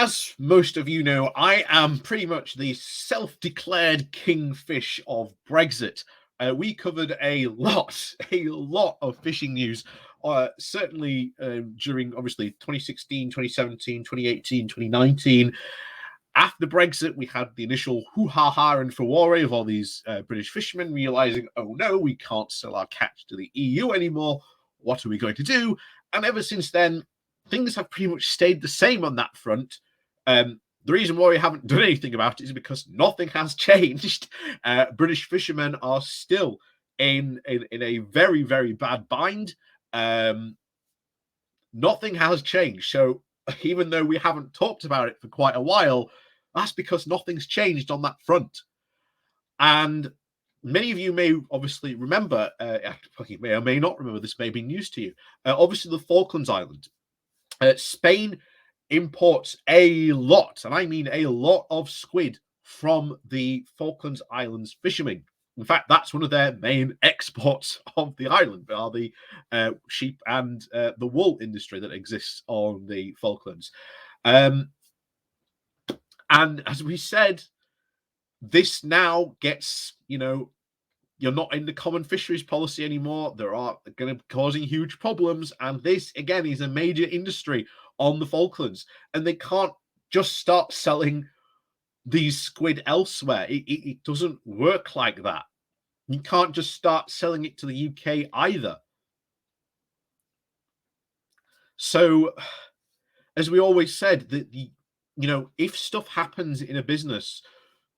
as most of you know, I am pretty much the self-declared kingfish of Brexit. We covered a lot of fishing news, certainly during obviously 2016, 2017, 2018, 2019. After Brexit, we had the initial hoo-ha-ha and furore of all these British fishermen realizing, oh no, we can't sell our catch to the EU anymore. What are we going to do? And ever since then, things have pretty much stayed the same on that front. The reason why we haven't done anything about it is because nothing has changed. British fishermen are still in a very, very bad bind. Nothing has changed. So even though we haven't talked about it for quite a while, that's because nothing's changed on that front. And many of you may obviously remember, you may or may not remember, this may be news to you. Obviously, the Falklands Islands. Spain imports a lot, and I mean a lot, of squid from the Falklands Islands fishermen. In fact, that's one of their main exports of the island, are the sheep and the wool industry that exists on the Falklands. And as we said, this now gets, you're not in the common fisheries policy anymore. There are going to be causing huge problems. And this, again, is a major industry on the Falklands. And they can't just start selling these squid elsewhere. It doesn't work like that. You can't just start selling it to the UK either. So, as we always said, that if stuff happens in a business,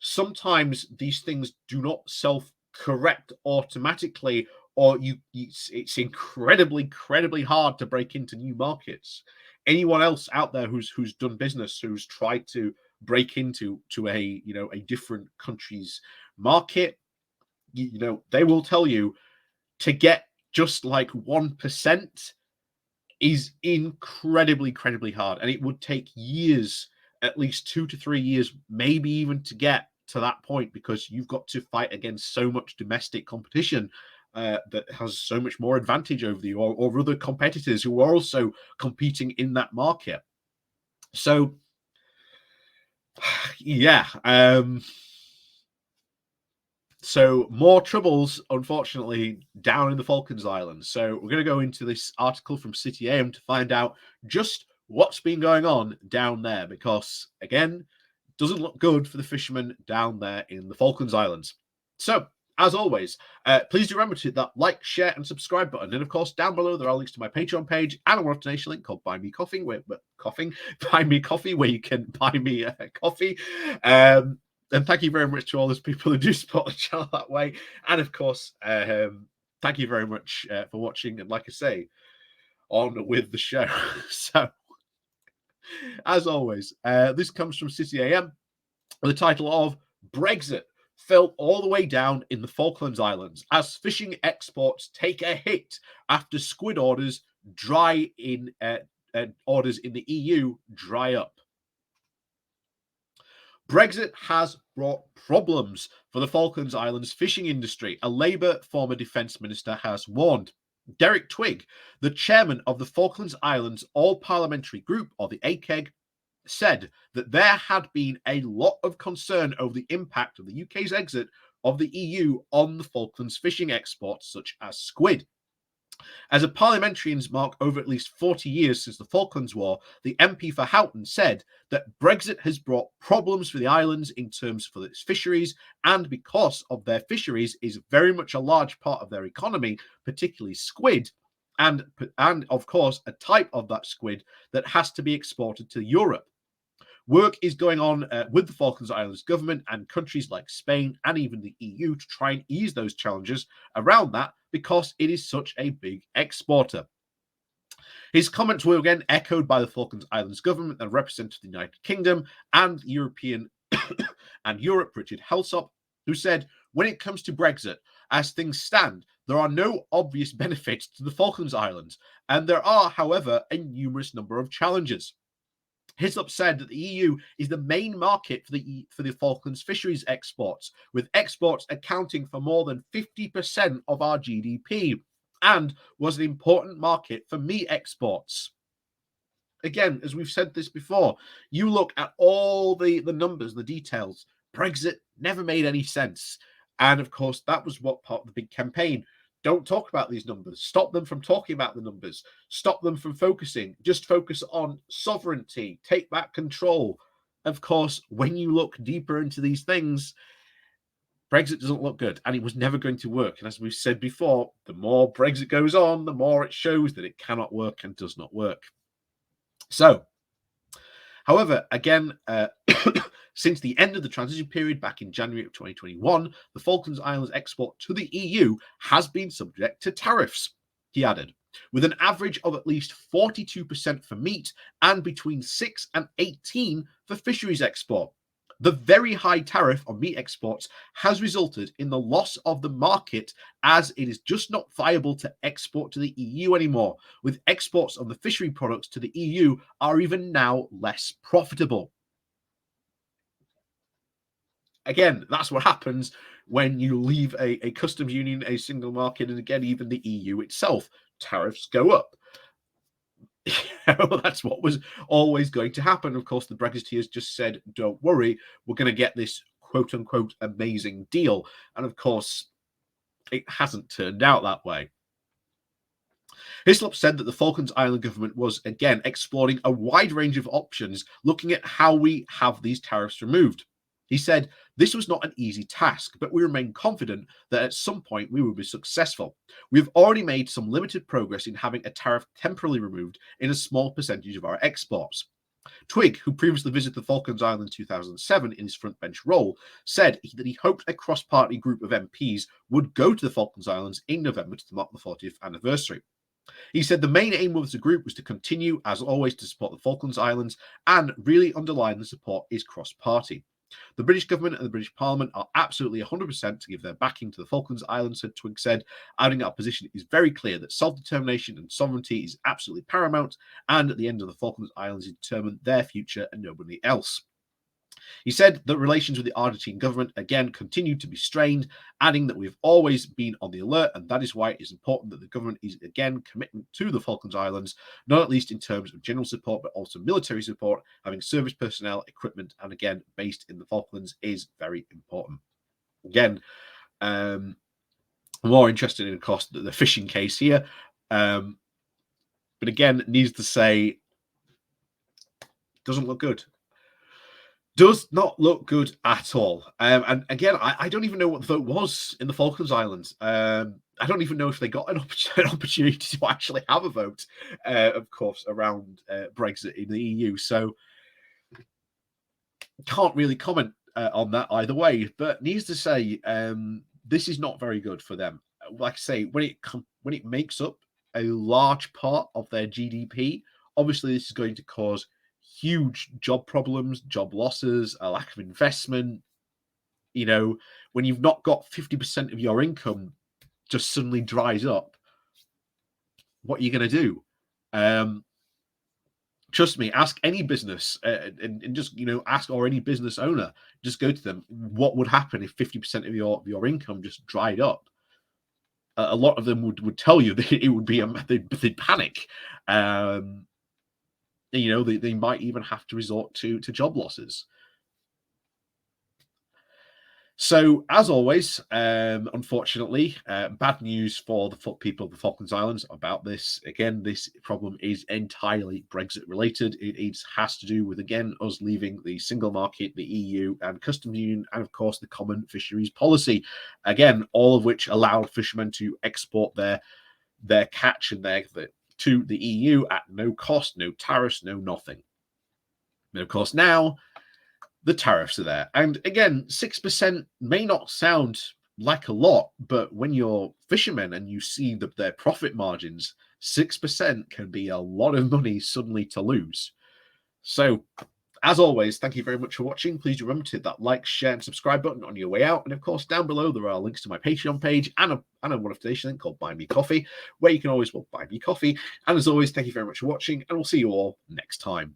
sometimes these things do not self-correct automatically, or it's incredibly hard to break into new markets. Anyone else out there who's done business, who's tried to break into a different country's market, they will tell you to get just like 1% is incredibly hard, and it would take years, at least 2 to 3 years, maybe even, to get to that point, because you've got to fight against so much domestic competition that has so much more advantage over you, or other competitors who are also competing in that market. So yeah, so more troubles, unfortunately, down in the Falklands Islands. So we're going to go into this article from City AM to find out just what's been going on down there, because, again, it doesn't look good for the fishermen down there in the Falklands Islands. So, as always, please do remember to hit that like, share, and subscribe button. And, of course, down below, there are links to my Patreon page and a one-off donation link called Buy Me Coffee, where you can buy me a coffee. And thank you very much to all those people who do support the channel that way. And of course, thank you very much for watching. And like I say, on with the show. So, as always, this comes from City AM with the title of Brexit fell all the way down in the Falklands Islands as fishing exports take a hit after squid orders in the EU dry up. Brexit has brought problems for the Falklands Islands fishing industry, a Labour former defence minister has warned. Derek Twigg, the chairman of the Falklands Islands All-Parliamentary Group, or the ACEG, said that there had been a lot of concern over the impact of the UK's exit of the EU on the Falklands fishing exports, such as squid. As a parliamentarians mark over at least 40 years since the Falklands War, the MP for Houghton said that Brexit has brought problems for the islands in terms of its fisheries, and because of their fisheries is very much a large part of their economy, particularly squid, and of course a type of that squid that has to be exported to Europe. Work is going on with the Falklands Islands government and countries like Spain and even the EU to try and ease those challenges around that, because it is such a big exporter. His comments were again echoed by the Falklands Islands government and representative of the United Kingdom and European and Europe, Richard Hyslop, who said, when it comes to Brexit, as things stand, there are no obvious benefits to the Falklands Islands, and there are, however, a numerous number of challenges. Hyslop said that the EU is the main market for the Falklands fisheries exports, with exports accounting for more than 50% of our GDP, and was an important market for meat exports. again, as we've said this before, you look at all the numbers, the details. Brexit never made any sense. And of course, that was what part of the big campaign. Don't talk about these numbers. Stop them from talking about the numbers. Stop them from focusing. Just focus on sovereignty. Take back control. Of course, when you look deeper into these things, Brexit doesn't look good, and it was never going to work. And as we've said before, the more Brexit goes on, the more it shows that it cannot work and does not work. So, however, again, since the end of the transition period back in January of 2021, the Falklands Islands export to the EU has been subject to tariffs, he added, with an average of at least 42% for meat and between 6 and 18% for fisheries export. The very high tariff on meat exports has resulted in the loss of the market, as it is just not viable to export to the EU anymore, with exports of the fishery products to the EU are even now less profitable. Again, that's what happens when you leave a customs union, a single market, and again, even the EU itself, tariffs go up. That's what was always going to happen. Of course, the Brexiteers just said, don't worry, we're going to get this quote unquote amazing deal. And of course, it hasn't turned out that way. Hyslop said that the Falklands Island government was, again, exploring a wide range of options, looking at how we have these tariffs removed. He said, this was not an easy task, but we remain confident that at some point we will be successful. We've already made some limited progress in having a tariff temporarily removed in a small percentage of our exports. Twigg, who previously visited the Falklands Islands in 2007 in his front bench role, said that he hoped a cross-party group of MPs would go to the Falklands Islands in November to mark the 40th anniversary. He said the main aim of the group was to continue, as always, to support the Falklands Islands and really underline the support is cross-party. The British government and the British Parliament are absolutely 100% to give their backing to the Falklands Islands, said Twigg said, adding our position is very clear that self-determination and sovereignty is absolutely paramount, and at the end of the Falklands Islands is determine their future and nobody else. He said that relations with the Argentine government again continued to be strained, adding that we've always been on the alert, and that is why it is important that the government is again committed to the Falklands Islands, not at least in terms of general support, but also military support. Having service personnel, equipment, and again based in the Falklands is very important. Again, more interested in, of course, the fishing case here, but again, needs to say, doesn't look good. Does not look good at all. And again, I don't even know what the vote was in the Falklands Islands. I don't even know if they got an opportunity to actually have a vote, of course, around Brexit in the EU. So can't really comment on that either way. But needs to say, this is not very good for them. Like I say, when it makes up a large part of their GDP, obviously this is going to cause huge job problems, job losses, a lack of investment. You know, when you've not got 50% of your income just suddenly dries up, what are you going to do? Trust me, ask any business and just, ask, or any business owner, just go to them, what would happen if 50% of your income just dried up? A lot of them would tell you that it would be, they'd panic. They might even have to resort to job losses. So, as always, unfortunately, bad news for the people of the Falklands Islands about this. Again, this problem is entirely Brexit related. It has to do with, again, us leaving the single market, the EU and customs union, and of course the common fisheries policy. Again, all of which allowed fishermen to export their catch and to the EU at no cost, no tariffs, no nothing. And of course, now the tariffs are there. And again, 6% may not sound like a lot, but when you're fishermen and you see their profit margins, 6% can be a lot of money suddenly to lose. So, as always, thank you very much for watching. Please remember to hit that like, share, and subscribe button on your way out. And of course, down below, there are links to my Patreon page and a notification link called Buy Me Coffee, where you can always buy me coffee. And as always, thank you very much for watching, and we'll see you all next time.